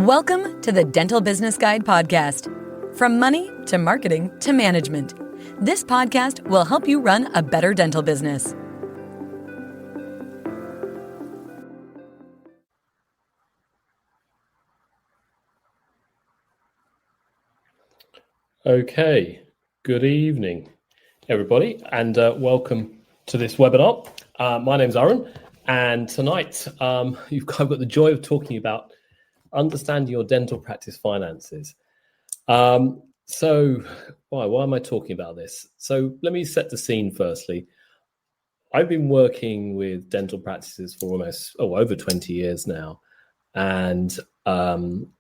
Welcome to the Dental Business Guide podcast. From money to marketing to management, this podcast will help you run a better dental business. Okay, good evening, everybody, and welcome to this webinar. My name's Aaron, and tonight I've got the joy of talking about understanding your dental practice finances. So why am I talking about this? So let me set the scene firstly. I've been working with dental practices for over 20 years now, and I'm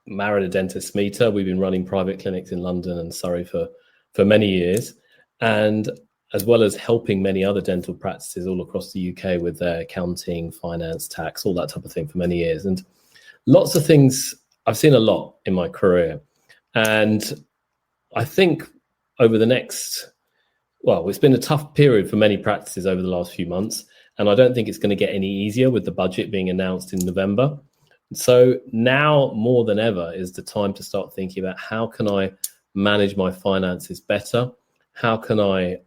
married a dentist meter. We've been running private clinics in London and Surrey for many years, and as well as helping many other dental practices all across the UK with their accounting, finance, tax, all that type of thing for many years. And lots of things, I've seen a lot in my career. And I think over the next, it's been a tough period for many practices over the last few months. And I don't think it's going to get any easier with the budget being announced in November. So now more than ever is the time to start thinking about how can I manage my finances better? How can I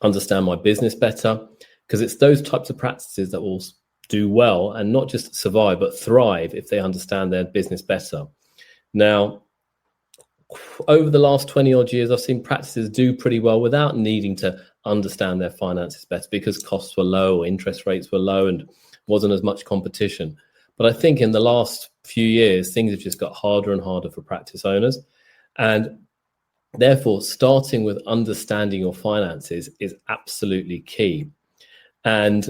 understand my business better? Because it's those types of practices that will do well and not just survive, but thrive if they understand their business better. Now, over the last 20 odd years, I've seen practices do pretty well without needing to understand their finances better because costs were low or interest rates were low and wasn't as much competition. But I think in the last few years, things have just got harder and harder for practice owners. And therefore, starting with understanding your finances is absolutely key. And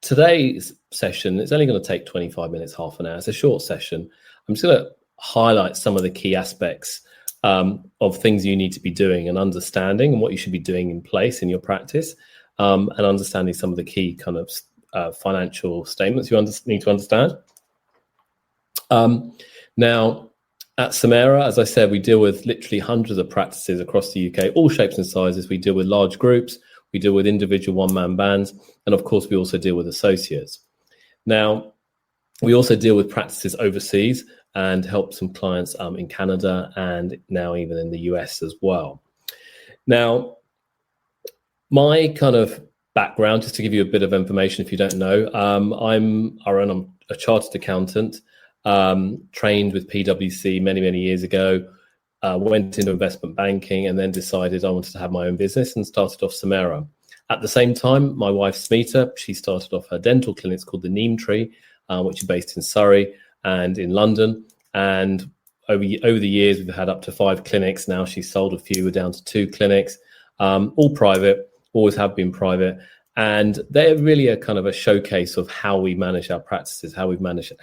today's session, it's only going to take 25 minutes, half an hour. It's a short session. I'm just going to highlight some of the key aspects of things you need to be doing and understanding and what you should be doing in place in your practice, and understanding some of the key kind of financial statements you need to understand. Now, at Samara, as I said, we deal with literally hundreds of practices across the UK, all shapes and sizes. We deal with large groups, we deal with individual one-man bands, and of course, we also deal with associates. Now, we also deal with practices overseas and help some clients in Canada and now even in the US as well. Now, my kind of background, just to give you a bit of information if you don't know, I'm a chartered accountant, trained with PwC many years ago, went into investment banking and then decided I wanted to have my own business and started off Samara. At the same time, my wife Smita, she started off her dental clinics called the Neem Tree, which is based in Surrey and in London. And over the years, we've had up to 5 clinics. Now she's sold a few, we're down to 2 clinics, all private, always have been private. And they're really a kind of a showcase of how we manage our practices, how we manage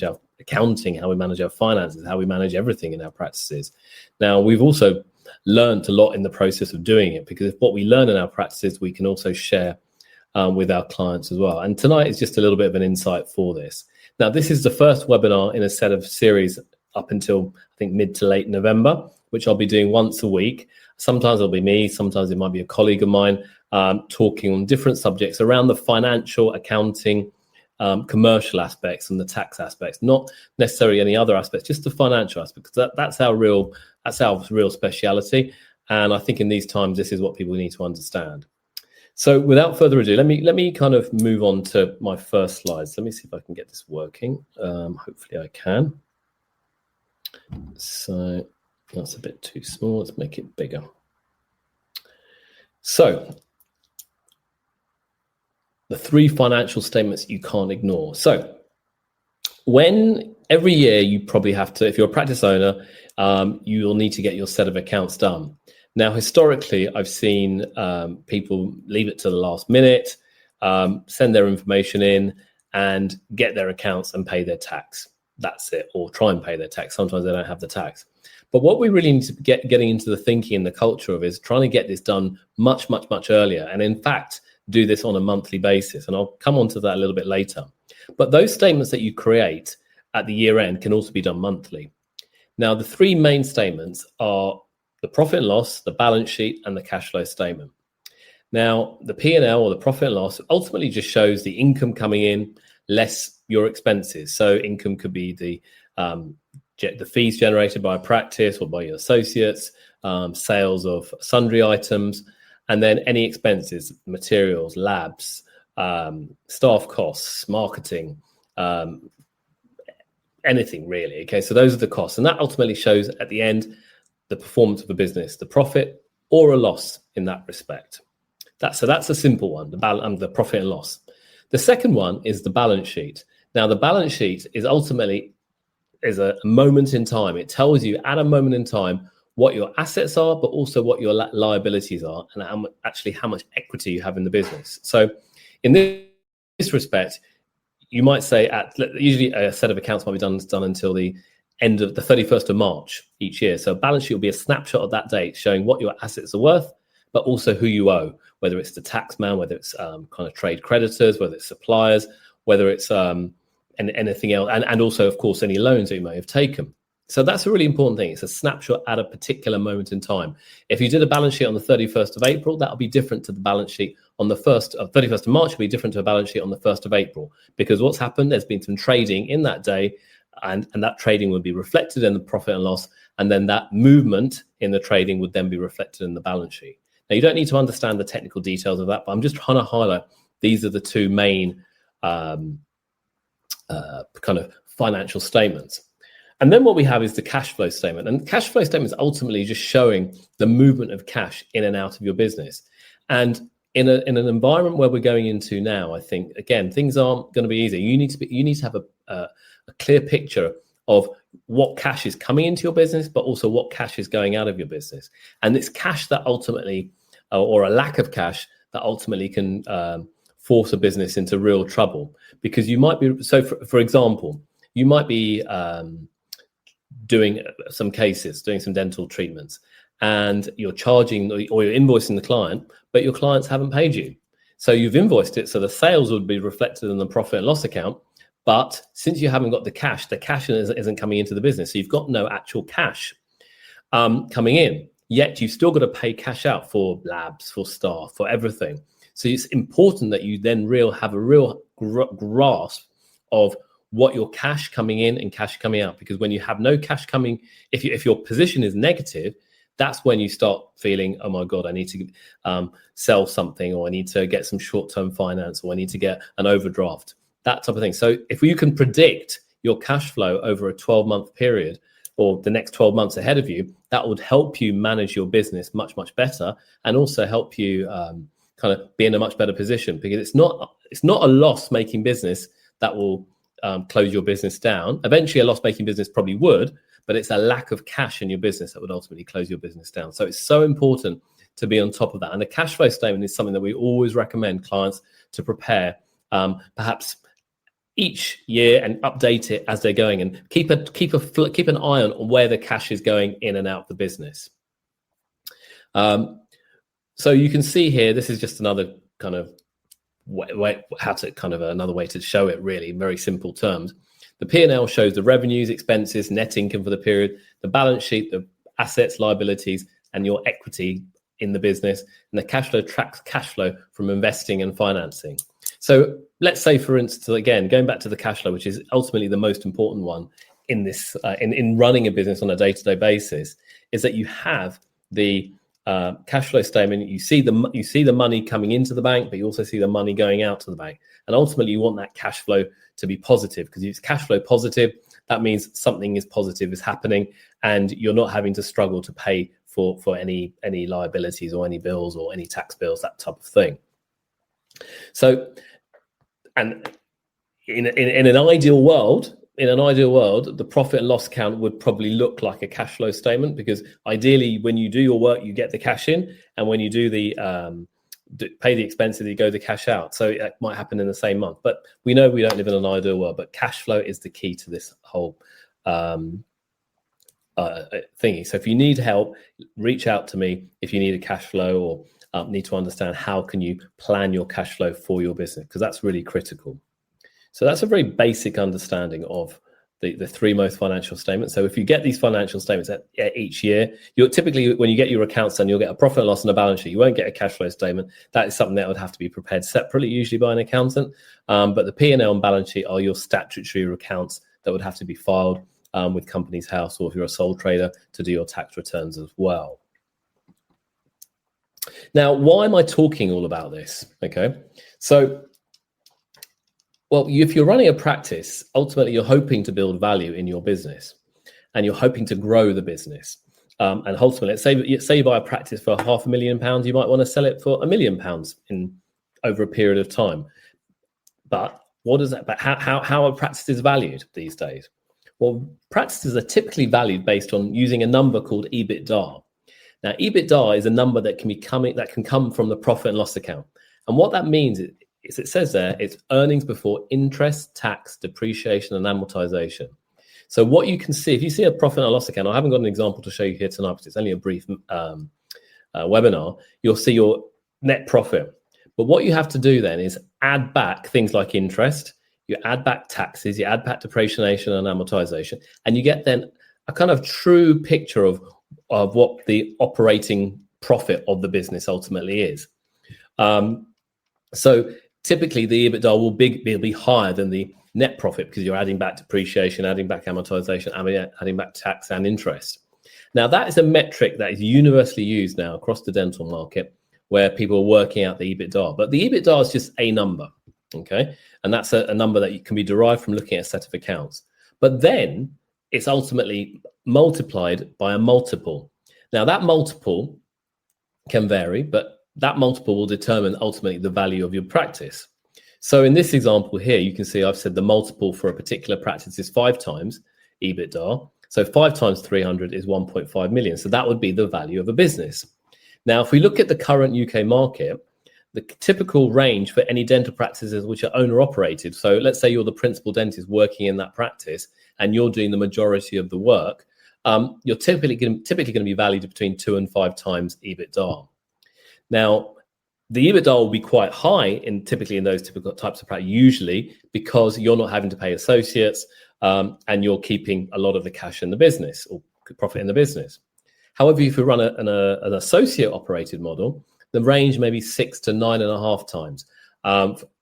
our accounting, how we manage our finances, how we manage everything in our practices. Now, we've also learned a lot in the process of doing it, because if what we learn in our practices, we can also share with our clients as well. And tonight is just a little bit of an insight for this. Now, this is the first webinar in a set of series up until, I think, mid to late November, which I'll be doing once a week. Sometimes it'll be me, sometimes it might be a colleague of mine, talking on different subjects around the financial, accounting, commercial aspects and the tax aspects, not necessarily any other aspects, just the financial aspects. That's our real speciality. And I think in these times, this is what people need to understand. So without further ado, let me kind of move on to my first slides. Let me see if I can get this working. Hopefully I can. So that's a bit too small. Let's make it bigger. So the 3 financial statements you can't ignore. So every year you probably have to, if you're a practice owner, you will need to get your set of accounts done. Now, historically, I've seen people leave it to the last minute, send their information in and get their accounts and pay their tax. That's it, or try and pay their tax. Sometimes they don't have the tax. But what we really need to getting into the thinking and the culture of is trying to get this done much earlier. And in fact, do this on a monthly basis. And I'll come on to that a little bit later. But those statements that you create at the year end can also be done monthly. Now, the 3 main statements are the profit and loss, the balance sheet, and the cash flow statement. Now, the P&L or the profit and loss ultimately just shows the income coming in less your expenses. So income could be the fees generated by a practice or by your associates, sales of sundry items, and then any expenses, materials, labs, staff costs, marketing, anything really. Okay, so those are the costs, and that ultimately shows at the end the performance of a business, the profit or a loss in that respect. So that's a simple one, the profit and loss. The second one is the balance sheet. Now, the balance sheet is ultimately a moment in time. It tells you at a moment in time what your assets are, but also what your liabilities are, and how much equity you have in the business. So in this respect, you might say usually a set of accounts might be done until the end of the 31st of March each year. So a balance sheet will be a snapshot of that date showing what your assets are worth, but also who you owe, whether it's the tax man, whether it's kind of trade creditors, whether it's suppliers, whether it's anything else, and also, of course, any loans that you may have taken. So that's a really important thing. It's a snapshot at a particular moment in time. If you did a balance sheet on the 31st of April, that'll be different to the balance sheet on the 31st of March will be different to a balance sheet on the 1st of April, because what's happened, there's been some trading in that day, and that trading would be reflected in the profit and loss, and then that movement in the trading would then be reflected in the balance sheet. Now, you don't need to understand the technical details of that, but I'm just trying to highlight these are the two main kind of financial statements. And then what we have is the cash flow statement. And cash flow statement is ultimately just showing the movement of cash in and out of your business. And in an environment where we're going into now, I think, again, things aren't going to be easy. You need to have a clear picture of what cash is coming into your business, but also what cash is going out of your business. And it's cash that ultimately, or a lack of cash, that ultimately can force a business into real trouble. Because you might be, so for example, you might be doing some dental treatments, and you're charging or you're invoicing the client, but your clients haven't paid you. So you've invoiced it, so the sales would be reflected in the profit and loss account. But since you haven't got the cash isn't coming into the business. So you've got no actual cash coming in, yet you've still got to pay cash out for labs, for staff, for everything. So it's important that you then have a real grasp of what your cash coming in and cash coming out, because when you have no cash coming, if your position is negative, that's when you start feeling, oh my God, I need to sell something, or I need to get some short-term finance, or I need to get an overdraft, that type of thing. So if you can predict your cash flow over a 12-month period, or the next 12 months ahead of you, that would help you manage your business much, much better, and also help you kind of be in a much better position, because it's not a loss-making business that will close your business down. Eventually, a loss-making business probably would, but it's a lack of cash in your business that would ultimately close your business down. So it's so important to be on top of that. And the cash flow statement is something that we always recommend clients to prepare, perhaps each year, and update it as they're going, and keep an eye on where the cash is going in and out of the business. So you can see here, this is just another kind of another way to show it, really, in very simple terms. The P&L shows the revenues, expenses, net income for the period, the balance sheet, the assets, liabilities, and your equity in the business, and the cash flow tracks cash flow from investing and financing. So let's say, for instance, again, going back to the cash flow, which is ultimately the most important one in this, in running a business on a day-to-day basis, is that you have the cash flow statement. You see the money coming into the bank, but you also see the money going out to the bank. And ultimately, you want that cash flow to be positive, because if it's cash flow positive, that means something is positive is happening, and you're not having to struggle to pay for any liabilities or any bills or any tax bills, that type of thing. So, and in an ideal world, the profit and loss account would probably look like a cash flow statement, because ideally, when you do your work, you get the cash in, and when you do the pay the expenses, you go the cash out. So it might happen in the same month, but we know we don't live in an ideal world. But cash flow is the key to this whole thingy. So if you need help, reach out to me. If you need a cash flow, or need to understand how can you plan your cash flow for your business, because that's really critical. So that's a very basic understanding of the three most financial statements. So if you get these financial statements at each year, you'll typically, when you get your accounts done, you'll get a profit and loss and a balance sheet. You won't get a cash flow statement. That is something that would have to be prepared separately, usually by an accountant. But the P&L and balance sheet are your statutory accounts that would have to be filed with Companies House, or if you're a sole trader, to do your tax returns as well. Now, why am I talking all about this? Okay, so, well, if you're running a practice, ultimately you're hoping to build value in your business, and you're hoping to grow the business. And ultimately, say you buy a practice for £500,000, you might want to sell it for £1 million in over a period of time. But what is that? But how are practices valued these days? Well, practices are typically valued based on using a number called EBITDA. Now, EBITDA is a number that can come from the profit and loss account. And what that means is it says there, it's earnings before interest, tax, depreciation, and amortization. So what you can see, if you see a profit and loss account, I haven't got an example to show you here tonight because it's only a brief webinar, you'll see your net profit. But what you have to do then is add back things like interest, you add back taxes, you add back depreciation and amortization, and you get then a kind of true picture of what the operating profit of the business ultimately is. So typically the EBITDA will be higher than the net profit because you're adding back depreciation, adding back amortization, adding back tax and interest. Now, that is a metric that is universally used now across the dental market, where people are working out the EBITDA. But the EBITDA is just a number, okay? And that's a number that can be derived from looking at a set of accounts. But then it's ultimately multiplied by a multiple. Now, that multiple can vary, but that multiple will determine ultimately the value of your practice. So in this example here, you can see I've said the multiple for a particular practice is 5 times EBITDA. So 5 times 300 is 1.5 million. So that would be the value of a business. Now, if we look at the current UK market, the typical range for any dental practices which are owner operated, so let's say you're the principal dentist working in that practice and you're doing the majority of the work, you're typically going to be valued between 2 and 5 times EBITDA. Now, the EBITDA will be quite high typically in those typical types of practice, usually because you're not having to pay associates and you're keeping a lot of the cash in the business or profit in the business. However, if you run an associate operated model, the range may be 6 to 9.5 times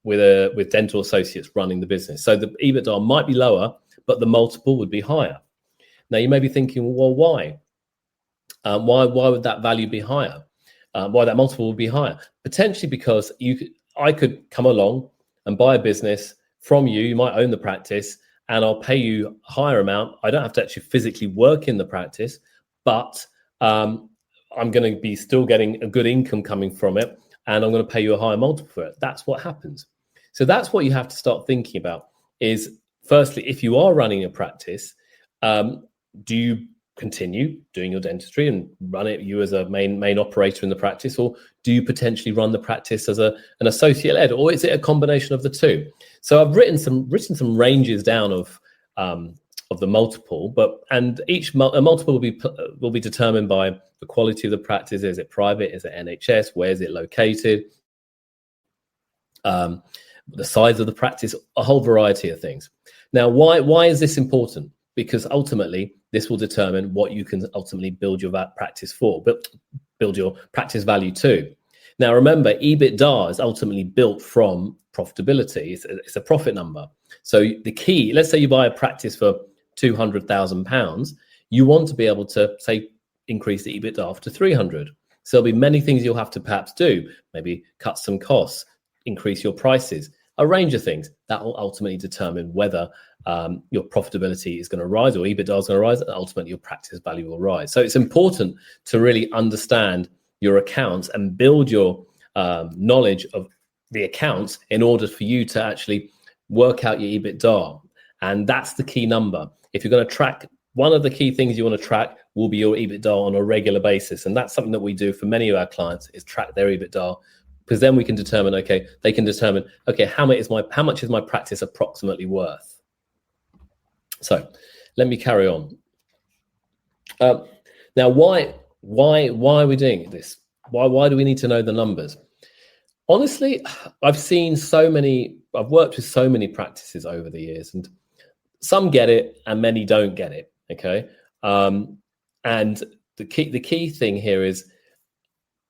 with dental associates running the business. So the EBITDA might be lower, but the multiple would be higher. Now, you may be thinking, well, why? Why would that value be higher? Why that multiple would be higher? Potentially because I could come along and buy a business from you. You might own the practice, and I'll pay you a higher amount. I don't have to actually physically work in the practice, but I'm going to be still getting a good income coming from it, and I'm going to pay you a higher multiple for it. That's what happens. So that's what you have to start thinking about is, firstly, if you are running a practice, do you continue doing your dentistry and run it you as a main operator in the practice, or do you potentially run the practice as an associate led, or is it a combination of the two? So I've written some ranges down of the multiple, and each multiple will be determined by the quality of the practice. Is it private? Is it NHS? Where is it located? The size of the practice, a whole variety of things. Now, why is this important? Because ultimately, this will determine what you can ultimately build your practice for, build your practice value to. Now, remember, EBITDA is ultimately built from profitability. It's a profit number. So the key, let's say you buy a practice for £200,000, you want to be able to, say, increase the EBITDA to 300. So there'll be many things you'll have to perhaps do, maybe cut some costs, increase your prices, a range of things that will ultimately determine whether your profitability is going to rise or EBITDA is going to rise, and ultimately your practice value will rise. So it's important to really understand your accounts and build your knowledge of the accounts in order for you to actually work out your EBITDA. And that's the key number. If you're going to track, one of the key things you want to track will be your EBITDA on a regular basis. And that's something that we do for many of our clients, is track their EBITDA, because then we can determine, how much is my practice approximately worth? So let me carry on. Now, why are we doing this? Why do we need to know the numbers? Honestly, I've worked with so many practices over the years, and some get it and many don't get it. Okay. And the key thing here is,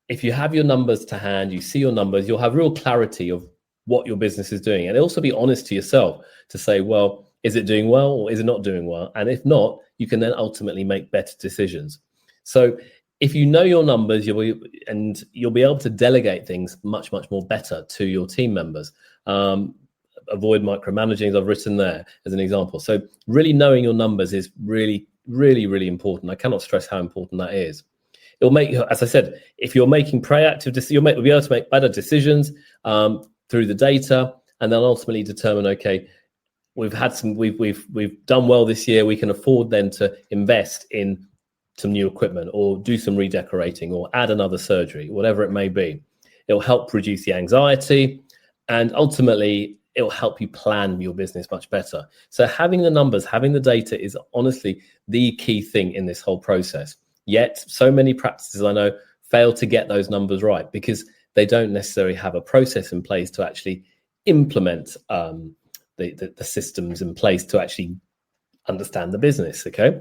if you have your numbers to hand, you see your numbers, you'll have real clarity of what your business is doing. And also be honest to yourself to say, well, is it doing well or is it not doing well? And if not, you can then ultimately make better decisions. So if you know your numbers, you'll be able to delegate things much more better to your team members. Avoid micromanaging, as I've written there as an example. So really knowing your numbers is really important. I cannot stress how important that is. It'll make, as I said, if you're making proactive decisions, you'll be able to make better decisions through the data, and then ultimately determine, okay, we've done well this year. We can afford then to invest in some new equipment or do some redecorating or add another surgery, whatever it may be. It'll help reduce the anxiety, and ultimately it'll help you plan your business much better. So having the numbers, having the data is honestly the key thing in this whole process. Yet so many practices I know fail to get those numbers right because they don't necessarily have a process in place to actually implement the systems in place to actually understand the business. Okay,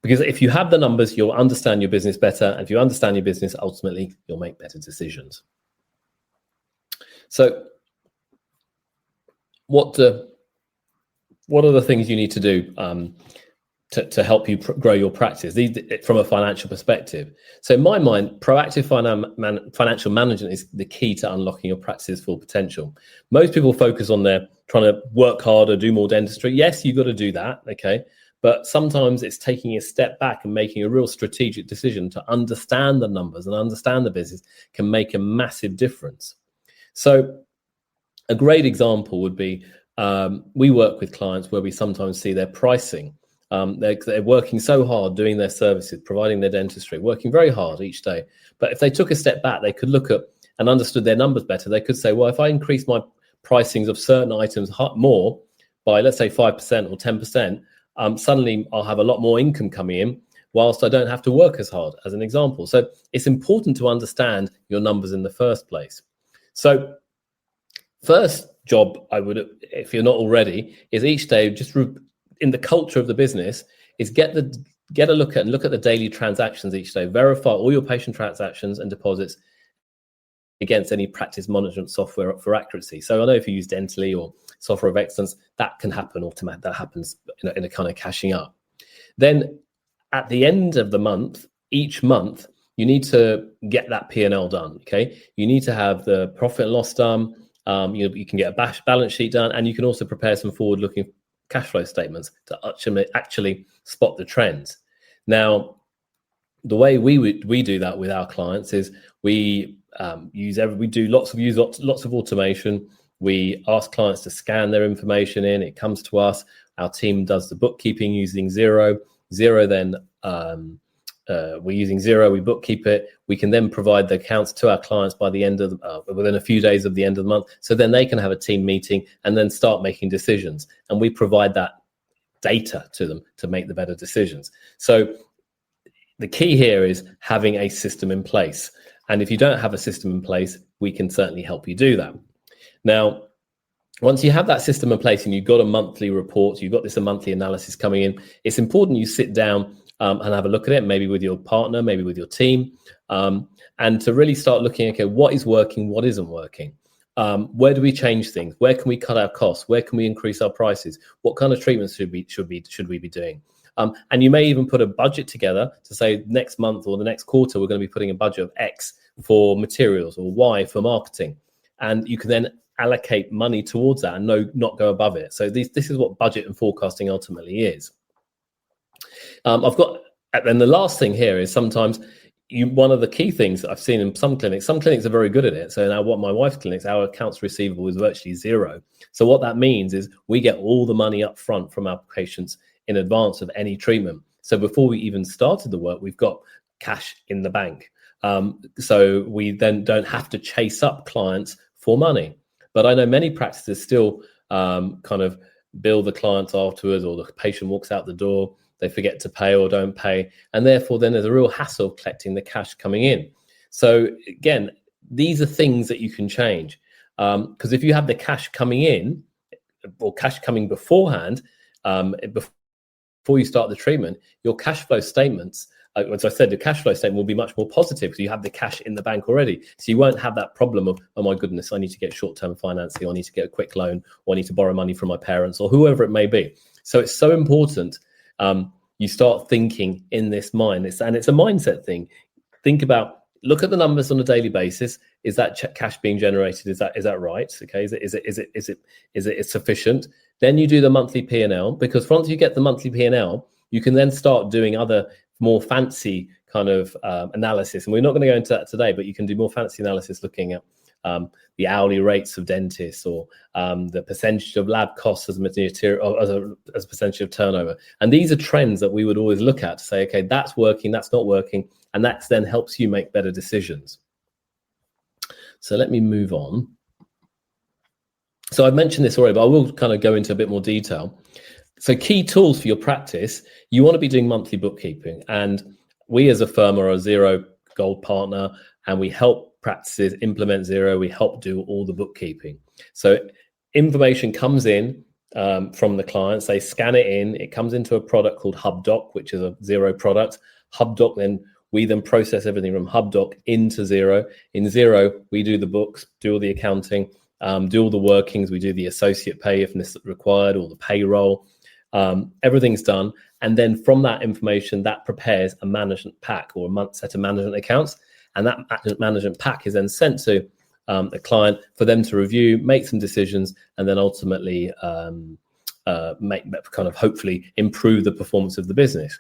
because if you have the numbers, you'll understand your business better, and if you understand your business, ultimately you'll make better decisions. So what are the things you need to do to help you grow your practice from a financial perspective? So in my mind, proactive financial management is the key to unlocking your practice's full potential. Most people focus on their trying to work harder, do more dentistry. Yes, you've got to do that, okay? But sometimes it's taking a step back and making a real strategic decision to understand the numbers and understand the business can make a massive difference. So a great example would be, we work with clients where we sometimes see their pricing. They're working so hard doing their services, providing their dentistry, working very hard each day. But if they took a step back, they could look at and understood their numbers better. They could say, well, if I increase my pricings of certain items more by, let's say, 5% or 10%, suddenly I'll have a lot more income coming in whilst I don't have to work as hard, as an example. So it's important to understand your numbers in the first place. So first job I would, if you're not already, is each day just in the culture of the business is get a look at the daily transactions each day. Verify all your patient transactions and deposits against any practice management software for accuracy. So I know if you use Dentally or Software of Excellence, that can happen automatically. That happens in a kind of caching up. Then at the end of the month, each month, you need to get that P&L done. Okay, you need to have the profit and loss done. You can get a balance sheet done, and you can also prepare some forward-looking cash flow statements to actually spot the trends. Now, the way we do that with our clients is we do lots of automation. We ask clients to scan their information in. It comes to us. Our team does the bookkeeping using Xero. Then we're using Xero. We bookkeep it. We can then provide the accounts to our clients by the end of within a few days of the end of the month. So then they can have a team meeting and then start making decisions. And we provide that data to them to make the better decisions. So the key here is having a system in place. And if you don't have a system in place, we can certainly help you do that. Now, once you have that system in place and you've got a monthly report, you've got a monthly analysis coming in, it's important you sit down and have a look at it, maybe with your partner, maybe with your team, and to really start looking, okay, what is working, what isn't working? Where do we change things? Where can we cut our costs? Where can we increase our prices? What kind of treatments should we be doing? And you may even put a budget together to say next month or the next quarter, we're going to be putting a budget of X for materials or Y for marketing. And you can then allocate money towards that and not go above it. So this is what budget and forecasting ultimately is. And the last thing here is sometimes one of the key things that I've seen in some clinics are very good at it. So now my wife's clinics, our accounts receivable is virtually zero. So what that means is we get all the money up front from our patients in advance of any treatment. So before we even started the work, we've got cash in the bank. So we then don't have to chase up clients for money. But I know many practices still kind of bill the clients afterwards, or the patient walks out the door, they forget to pay or don't pay. And therefore, then there's a real hassle of collecting the cash coming in. So again, these are things that you can change. Because if you have the cash coming in or cash coming beforehand, before you start the treatment, your cash flow statements, as I said, the cash flow statement will be much more positive because you have the cash in the bank already. So you won't have that problem of, oh my goodness, I need to get short-term financing, or I need to get a quick loan, or I need to borrow money from my parents, or whoever it may be. So it's so important you start thinking in this mind. And it's a mindset thing. Think about, look at the numbers on a daily basis. Is that cash being generated? Is that right? Okay, is it sufficient? Then you do the monthly P&L, because once you get the monthly P&L, you can then start doing other more fancy kind of analysis. And we're not going to go into that today, but you can do more fancy analysis looking at the hourly rates of dentists, or the percentage of lab costs as a material, as a percentage of turnover. And these are trends that we would always look at to say, okay, that's working, that's not working, and that then helps you make better decisions. So let me move on. So I've mentioned this already, but I will kind of go into a bit more detail. So key tools for your practice, you want to be doing monthly bookkeeping. And we as a firm are a Xero Gold partner, and we help practices implement Xero. We help do all the bookkeeping. So information comes in from the clients, they scan it in, it comes into a product called HubDoc, which is a Xero product. HubDoc, we then process everything from HubDoc into Xero. In Xero, we do the books, do all the accounting, do all the workings. We do the associate pay if required, or the payroll. Everything's done. And then from that information, that prepares a management pack, or a set of management accounts. And that management pack is then sent to the client for them to review, make some decisions, and then ultimately hopefully improve the performance of the business.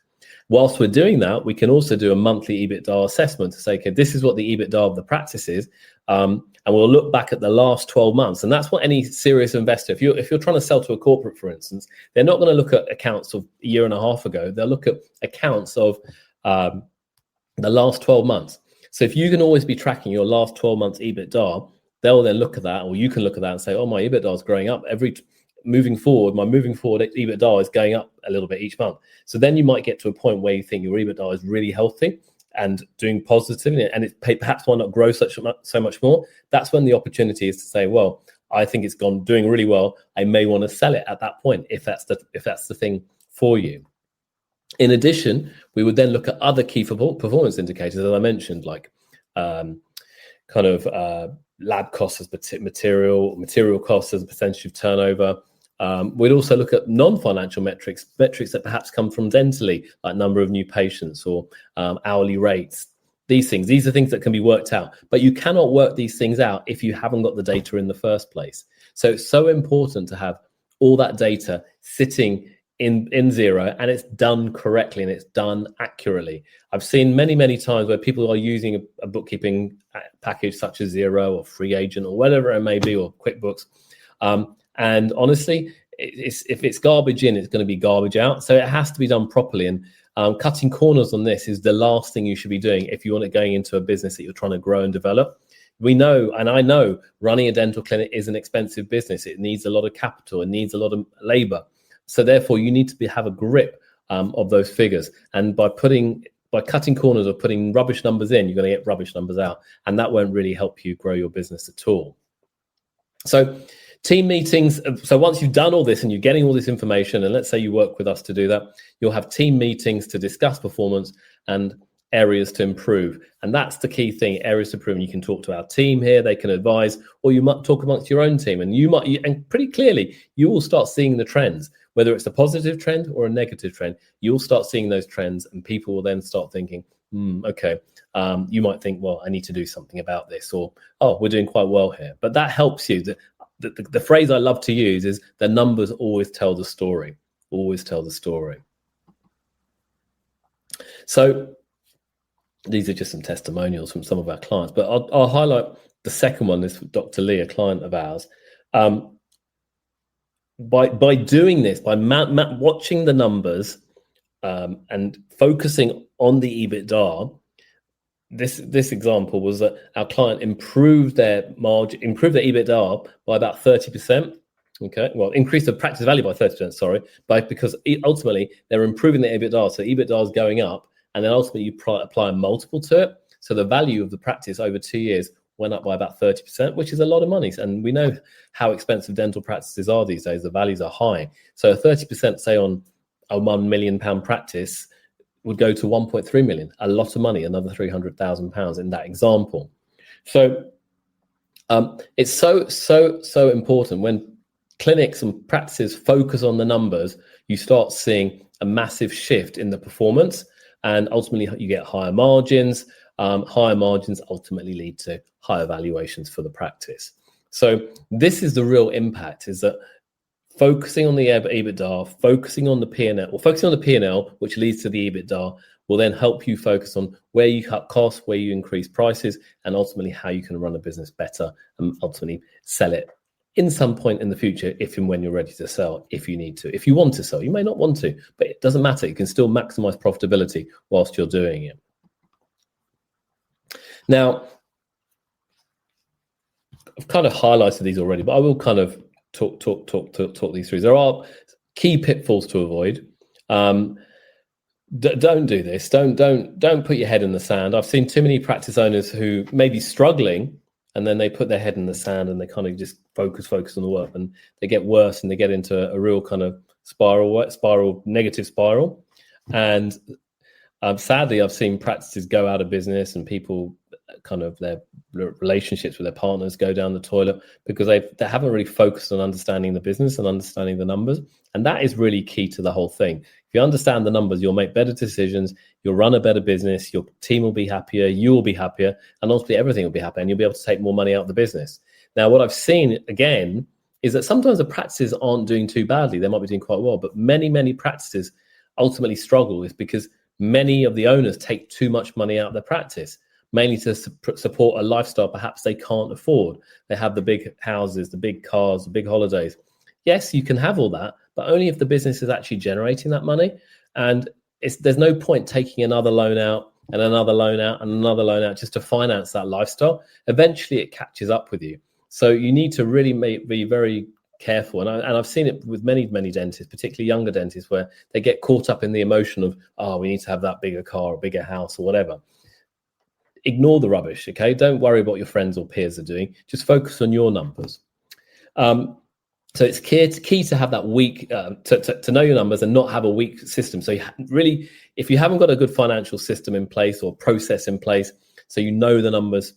Whilst we're doing that, we can also do a monthly EBITDA assessment to say, okay, this is what the EBITDA of the practice is. And we'll look back at the last 12 months. And that's what any serious investor, if you're trying to sell to a corporate, for instance, they're not going to look at accounts of a year and a half ago. They'll look at accounts of the last 12 months. So if you can always be tracking your last 12 months EBITDA, they'll then look at that, or you can look at that and say, oh, my EBITDA is growing up moving forward EBITDA is going up a little bit each month. So then you might get to a point where you think your EBITDA is really healthy and doing positively, and it perhaps why not grow so much more. That's when the opportunity is to say, well, I think it's doing really well. I may want to sell it at that point if that's the thing for you. In addition, we would then look at other key performance indicators, as I mentioned, like lab costs as material costs as a percentage of turnover. We'd also look at non-financial metrics that perhaps come from dentally, like number of new patients, or hourly rates. These are things that can be worked out, but you cannot work these things out if you haven't got the data in the first place. So it's so important to have all that data sitting in Xero, and it's done correctly and it's done accurately. I've seen many times where people are using a bookkeeping package such as Xero or Free Agent or whatever it may be, or QuickBooks. And honestly, if it's garbage in, it's going to be garbage out. So it has to be done properly. And cutting corners on this is the last thing you should be doing if you want to go into a business that you're trying to grow and develop. We know, and I know, running a dental clinic is an expensive business. It needs a lot of capital. It needs a lot of labor. So therefore, you need to have a grip of those figures. And by cutting corners or putting rubbish numbers in, you're going to get rubbish numbers out. And that won't really help you grow your business at all. So team meetings. So once you've done all this and you're getting all this information, and let's say you work with us to do that, you'll have team meetings to discuss performance and areas to improve. And that's the key thing, areas to improve. And you can talk to our team here, they can advise, or you might talk amongst your own team. And and pretty clearly, you will start seeing the trends, whether it's a positive trend or a negative trend. You'll start seeing those trends, and people will then start thinking, okay, you might think, well, I need to do something about this, or, oh, we're doing quite well here. But that helps you. The phrase I love to use is the numbers always tell the story, always tell the story. So these are just some testimonials from some of our clients, but I'll highlight the second one. This Dr. Lee, a client of ours. By doing this, by watching the numbers and focusing on the EBITDA, this example was that our client improved their margin, improved their EBITDA by about 30%. Okay, well, increased the practice value by 30%. Sorry, because ultimately they're improving the EBITDA, so EBITDA is going up, and then ultimately you apply a multiple to it. So the value of the practice over 2 years went up by about 30%, which is a lot of money. And we know how expensive dental practices are these days. The values are high. So 30%, say, on a £1 million practice would go to 1.3 million, a lot of money, another £300,000 in that example. So it's so important when clinics and practices focus on the numbers, you start seeing a massive shift in the performance, and ultimately you get higher margins. Higher margins ultimately lead to higher valuations for the practice. So this is the real impact, is that focusing on the EBITDA, focusing on the P&L, or focusing on the P&L, which leads to the EBITDA, will then help you focus on where you cut costs, where you increase prices, and ultimately how you can run a business better and ultimately sell it in some point in the future, if and when you're ready to sell, if you need to. If you want to sell, you may not want to, but it doesn't matter. You can still maximize profitability whilst you're doing it. Now, I've kind of highlighted these already, but I will kind of talk these through. There are key pitfalls to avoid. Don't do this. Don't put your head in the sand. I've seen too many practice owners who may be struggling, and then they put their head in the sand and they kind of just focus on the work, and they get worse and they get into a real kind of negative spiral. And sadly, I've seen practices go out of business, and people kind of their relationships with their partners go down the toilet because they haven't really focused on understanding the business and understanding the numbers. And that is really key to the whole thing. If you understand the numbers, you'll make better decisions, you'll run a better business, your team will be happier, you will be happier, and ultimately everything will be happier, and you'll be able to take more money out of the business. Now, what I've seen, again, is that sometimes the practices aren't doing too badly. They might be doing quite well, but many practices ultimately struggle is because many of the owners take too much money out of their practice, mainly to support a lifestyle perhaps they can't afford. They have the big houses, the big cars, the big holidays. Yes, you can have all that, but only if the business is actually generating that money. And there's no point taking another loan out and another loan out and another loan out just to finance that lifestyle. Eventually it catches up with you. So you need to really be very careful. And I've seen it with many dentists, particularly younger dentists, where they get caught up in the emotion of, we need to have that bigger car or bigger house or whatever. Ignore the rubbish, okay? Don't worry about what your friends or peers are doing. Just focus on your numbers. So it's key to have that weak, to know your numbers and not have a weak system. So really, if you haven't got a good financial system in place or process in place, so you know the numbers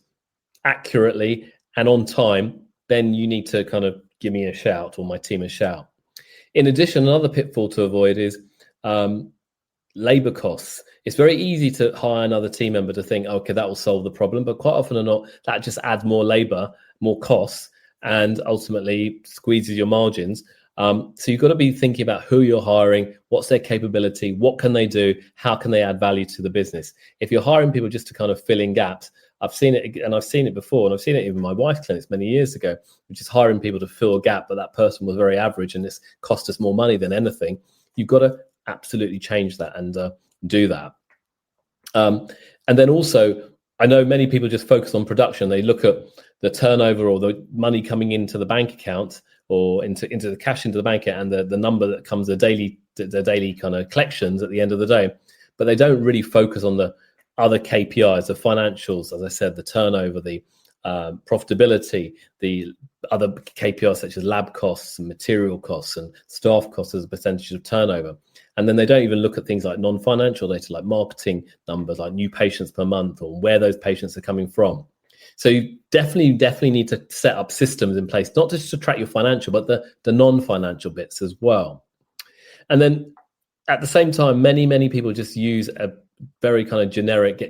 accurately and on time, then you need to kind of give me a shout or my team a shout. In addition, another pitfall to avoid is labor costs. It's very easy to hire another team member to think, okay, that will solve the problem. But quite often or not, that just adds more labor, more costs, and ultimately squeezes your margins. So you've got to be thinking about who you're hiring, what's their capability, what can they do, how can they add value to the business. If you're hiring people just to kind of fill in gaps, I've seen it before, and I've seen it even in my wife's clinics many years ago, which is hiring people to fill a gap, but that person was very average and this cost us more money than anything. You've got to absolutely change that and do that. And then also, I know many people just focus on production. They look at the turnover or the money coming into the bank account or into the cash into the bank account and the number that comes, the daily kind of collections at the end of the day. But they don't really focus on the other KPIs, the financials, as I said, the turnover, the profitability, the other KPIs such as lab costs and material costs and staff costs as a percentage of turnover. And then they don't even look at things like non-financial data, like marketing numbers, like new patients per month or where those patients are coming from. So you definitely need to set up systems in place, not just to track your financial, but the non-financial bits as well. And then at the same time, many people just use a very kind of generic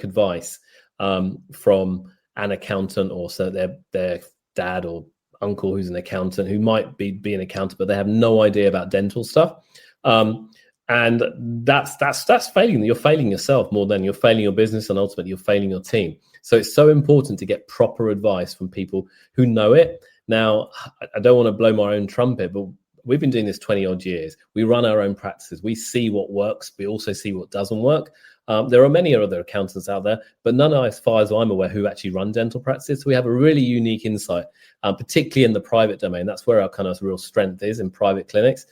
advice from an accountant or so their dad or uncle who's an accountant who might be an accountant, but they have no idea about dental stuff. And that's failing. You're failing yourself more than you're failing your business, and ultimately you're failing your team. So it's so important to get proper advice from people who know it. Now, I don't want to blow my own trumpet, but we've been doing this 20 odd years. We run our own practices. We see what works. We also see what doesn't work. There are many other accountants out there, but none, as far as I'm aware, who actually run dental practices. So we have a really unique insight, particularly in the private domain. That's where our kind of real strength is, in private clinics.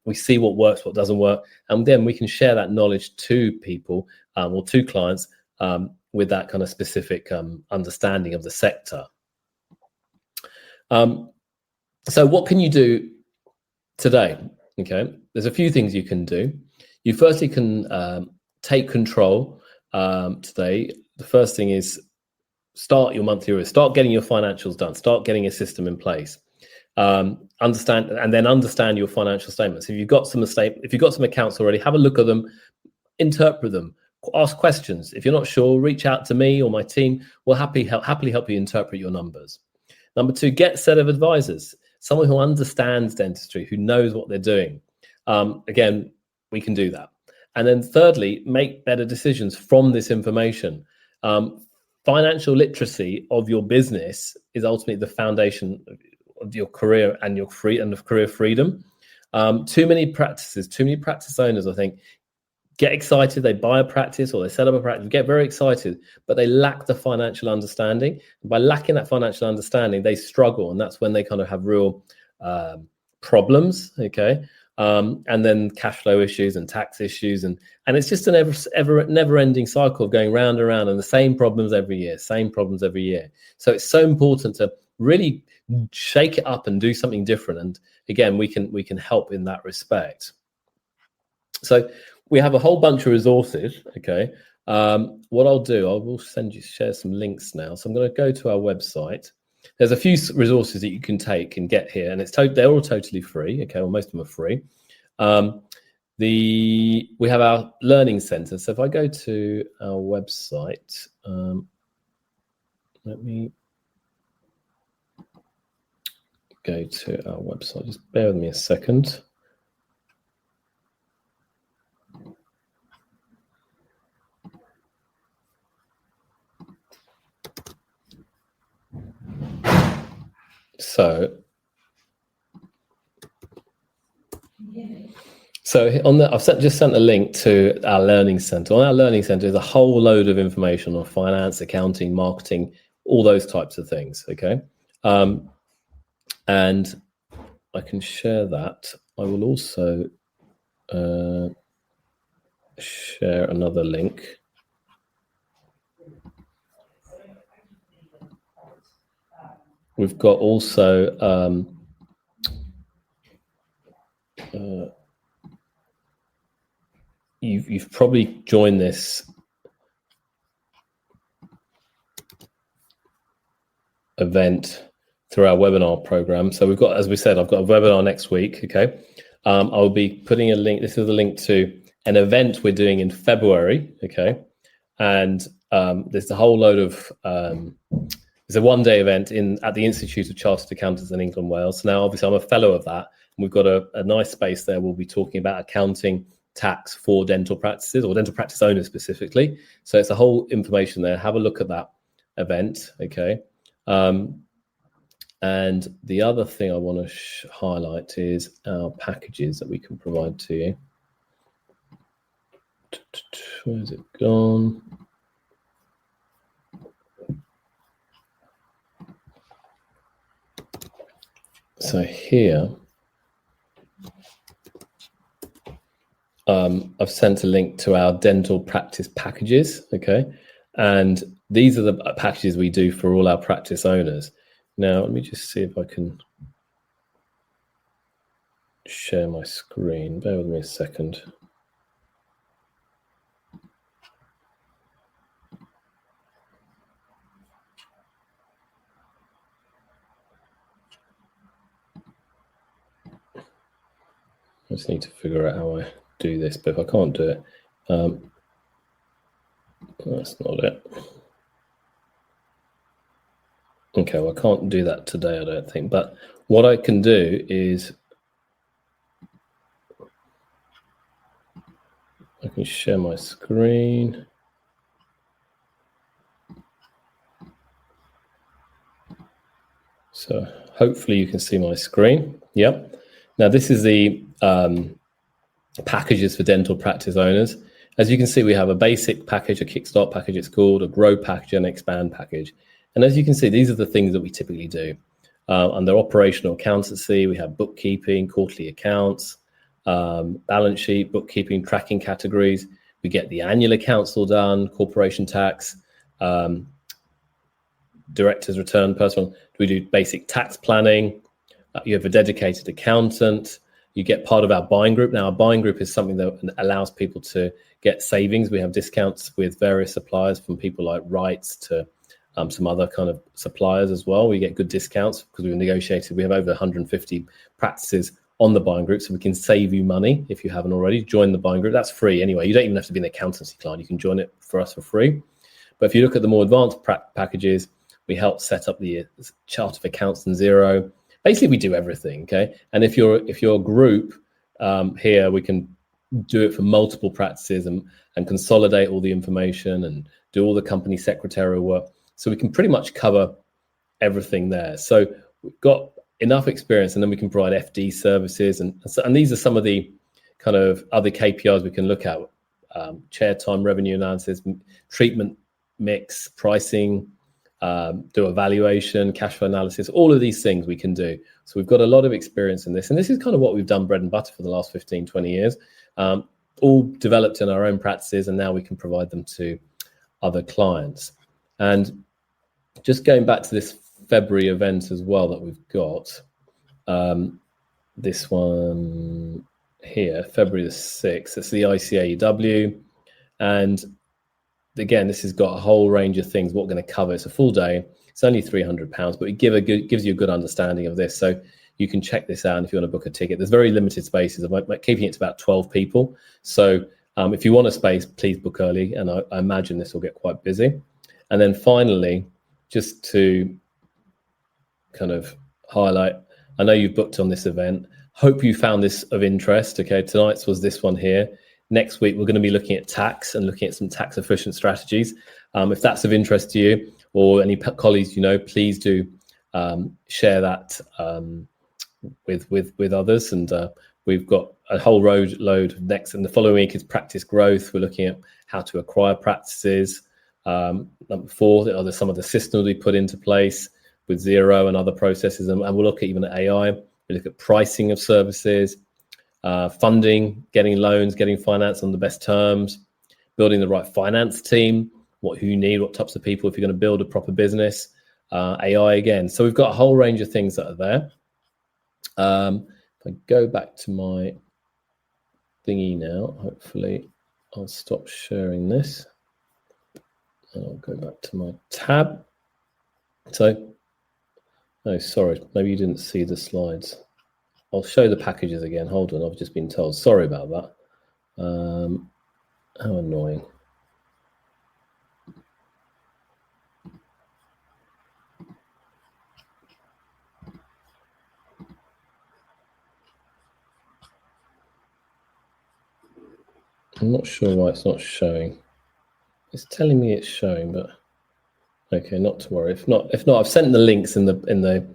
We see what works, what doesn't work, and then we can share that knowledge to people or to clients with that kind of specific understanding of the sector. So what can you do today? Okay, there's a few things you can do. You firstly can take control today. The first thing is start your monthly review, start getting your financials done, start getting a system in place. Understand your financial statements. If you've got some accounts already, have a look at them, interpret them, ask questions. If you're not sure, reach out to me or my team. We'll happily help you interpret your numbers. Number 2, get a set of advisors, someone who understands dentistry, who knows what they're doing. Again, we can do that. And then thirdly, make better decisions from this information. Financial literacy of your business is ultimately the foundation of your career and your career freedom. Too many practice owners, I think, get excited. They buy a practice or they set up a practice, get very excited, but they lack the financial understanding. And by lacking that financial understanding, they struggle, and that's when they kind of have real problems. Okay. And then cash flow issues and tax issues, and it's just an never-ending cycle of going round and round, and the same problems every year. So it's so important to really shake it up and do something different. And again, we can help in that respect. So we have a whole bunch of resources. Okay, what I'll do, I will share some links now. So I'm going to go to our website. There's a few resources that you can take and get here, and they're all totally free. Okay, well, most of them are free. We have our learning center. So if I go to our website, let me go to our website. Just bear with me a second. So I've just sent a link to our learning center. On our learning center is a whole load of information on finance, accounting, marketing, all those types of things. Okay, and I can share that. I will also share another link. We've got also you've probably joined this event through our webinar program. So we've got, as we said, I've got a webinar next week. Okay, I'll be putting a link. This is a link to an event we're doing in February. Okay, and there's a whole load of it's a one-day event at the Institute of Chartered Accountants in England, Wales. Now, obviously, I'm a fellow of that. And we've got a nice space there. We'll be talking about accounting, tax for dental practices or dental practice owners specifically. So it's a whole information there. Have a look at that event. Okay. And the other thing I want to highlight is our packages that we can provide to you. Where's it gone? So here, I've sent a link to our dental practice packages, okay? And these are the packages we do for all our practice owners. Now, let me just see if I can share my screen. Bear with me a second. I just need to figure out how I do this, but if I can't do it, that's not it. Okay, well, I can't do that today, I don't think. But what I can do is I can share my screen. So hopefully you can see my screen. Yep. Now this is the packages for dental practice owners. As you can see, we have a basic package, a kickstart package, it's called, a grow package, and an expand package. And as you can see, these are the things that we typically do. Under operational accountancy, we have bookkeeping, quarterly accounts, balance sheet, bookkeeping, tracking categories. We get the annual accounts all done, corporation tax, director's return, personal. We do basic tax planning. You have a dedicated accountant. You get part of our buying group. Now, our buying group is something that allows people to get savings. We have discounts with various suppliers, from people like Wrights to some other kind of suppliers as well. We get good discounts because we've negotiated. We have over 150 practices on the buying group, so we can save you money if you haven't already. Join the buying group. That's free anyway. You don't even have to be an accountancy client. You can join it for us for free. But if you look at the more advanced packages, we help set up the chart of accounts in Xero. Basically, we do everything, okay? And if you're a group here, we can do it for multiple practices and consolidate all the information and do all the company secretarial work. So we can pretty much cover everything there. So we've got enough experience, and then we can provide FD services. And these are some of the kind of other KPIs we can look at. Chair time, revenue analysis, treatment mix, pricing, do a valuation, cash flow analysis, all of these things we can do. So we've got a lot of experience in this. And this is kind of what we've done bread and butter for the last 15, 20 years, all developed in our own practices. And now we can provide them to other clients. And just going back to this February event as well that we've got, this one here, February the 6th, it's the ICAEW. And again, this has got a whole range of things what we're going to cover. It's a full day. It's only £300, but it gives you a good understanding of this. So you can check this out if you want to book a ticket. There's very limited spaces. I'm keeping it to about 12 people. So if you want a space, please book early. And I imagine this will get quite busy. And then finally, just to kind of highlight, I know you've booked on this event. Hope you found this of interest. Okay, tonight's was this one here. Next week, we're going to be looking at tax and looking at some tax efficient strategies. If that's of interest to you or any colleagues you know, please do share that with others. And we've got a whole load next. And the following week is practice growth. We're looking at how to acquire practices. Number 4, there's some of the systems we put into place with Xero and other processes. And we'll look at even at AI. We look at pricing of services, funding, getting loans, getting finance on the best terms, building the right finance team, who you need, what types of people if you're going to build a proper business, AI again. So we've got a whole range of things that are there. If I go back to my thingy now, hopefully I'll stop sharing this. And I'll go back to my tab. So, oh, sorry, maybe you didn't see the slides. I'll show the packages again. Hold on, I've just been told. Sorry about that. How annoying. I'm not sure why it's not showing. It's telling me it's showing, but okay, not to worry. If not, I've sent the links in the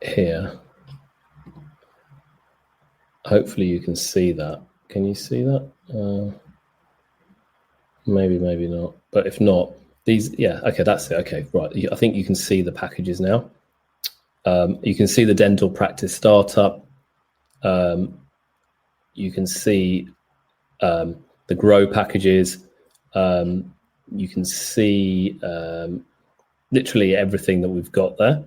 here. Hopefully you can see that. Can you see that? Maybe not. But if not, these, yeah, okay, that's it. Okay, right. I think you can see the packages now. You can see the dental practice startup. You can see the grow packages. You can see literally everything that we've got there.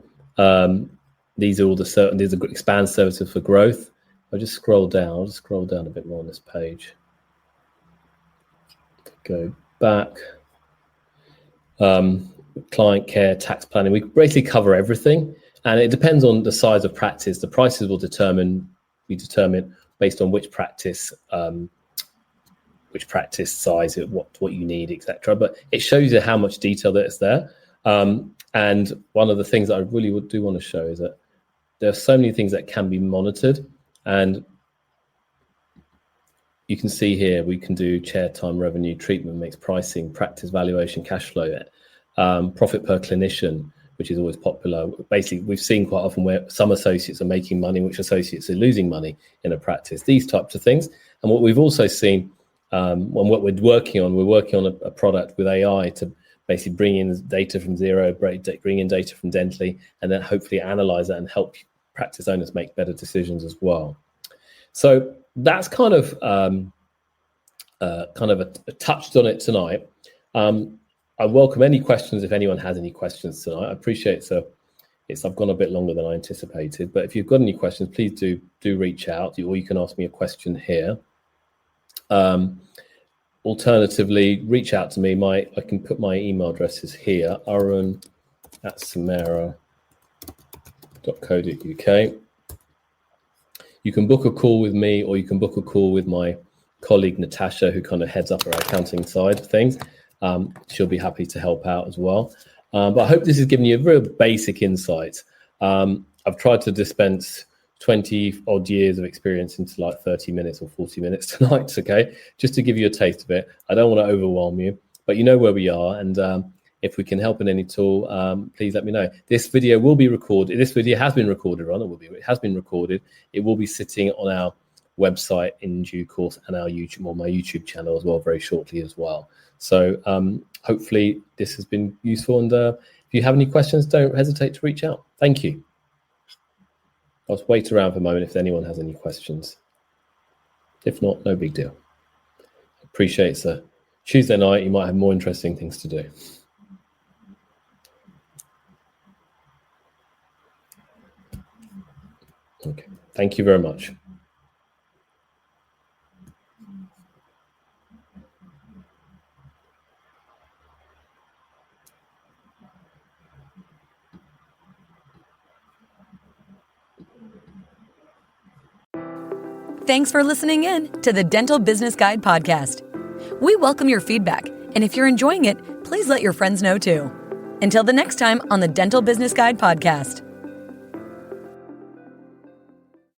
These are all these are expand services for growth. I'll just scroll down. I'll just scroll down a bit more on this page. Go back. Client care, tax planning. We basically cover everything, and it depends on the size of practice. The prices will be determined based on which practice size, what you need, etc. But it shows you how much detail that is there. And one of the things that I really do want to show is that there are so many things that can be monitored. And you can see here, we can do chair time, revenue, treatment mix, pricing, practice valuation, cash flow, profit per clinician, which is always popular. Basically, we've seen quite often where some associates are making money, which associates are losing money in a practice, these types of things. And what we've also seen, what we're working on a product with AI to basically bring in data from Xero, bring in data from Dentally, and then hopefully analyze that and help practice owners make better decisions as well. So that's kind of kind of touched on it tonight. I welcome any questions if anyone has any questions tonight. I appreciate I've gone a bit longer than I anticipated, but if you've got any questions, please do reach out, or you can ask me a question here. Alternatively, reach out to me. I can put my email addresses here, arun@samara.co.uk. You can book a call with me, or you can book a call with my colleague Natasha, who kind of heads up our accounting side of things. She'll be happy to help out as well. But I hope this has given you a real basic insight. I've tried to dispense 20 odd years of experience into like 30 minutes or 40 minutes tonight, okay? Just to give you a taste of it. I don't want to overwhelm you, but you know where we are. And if we can help in any tool, please let me know. This video will be recorded. This video has been recorded, it has been recorded. It will be sitting on our website in due course, and our YouTube, or my YouTube channel as well, very shortly as well. So hopefully this has been useful. And if you have any questions, don't hesitate to reach out. Thank you. I'll just wait around for a moment if anyone has any questions. If not, no big deal. Appreciate it's a Tuesday night. You might have more interesting things to do. Okay. Thank you very much. Thanks for listening in to the Dental Business Guide podcast. We welcome your feedback, and if you're enjoying it, please let your friends know too. Until the next time on the Dental Business Guide podcast.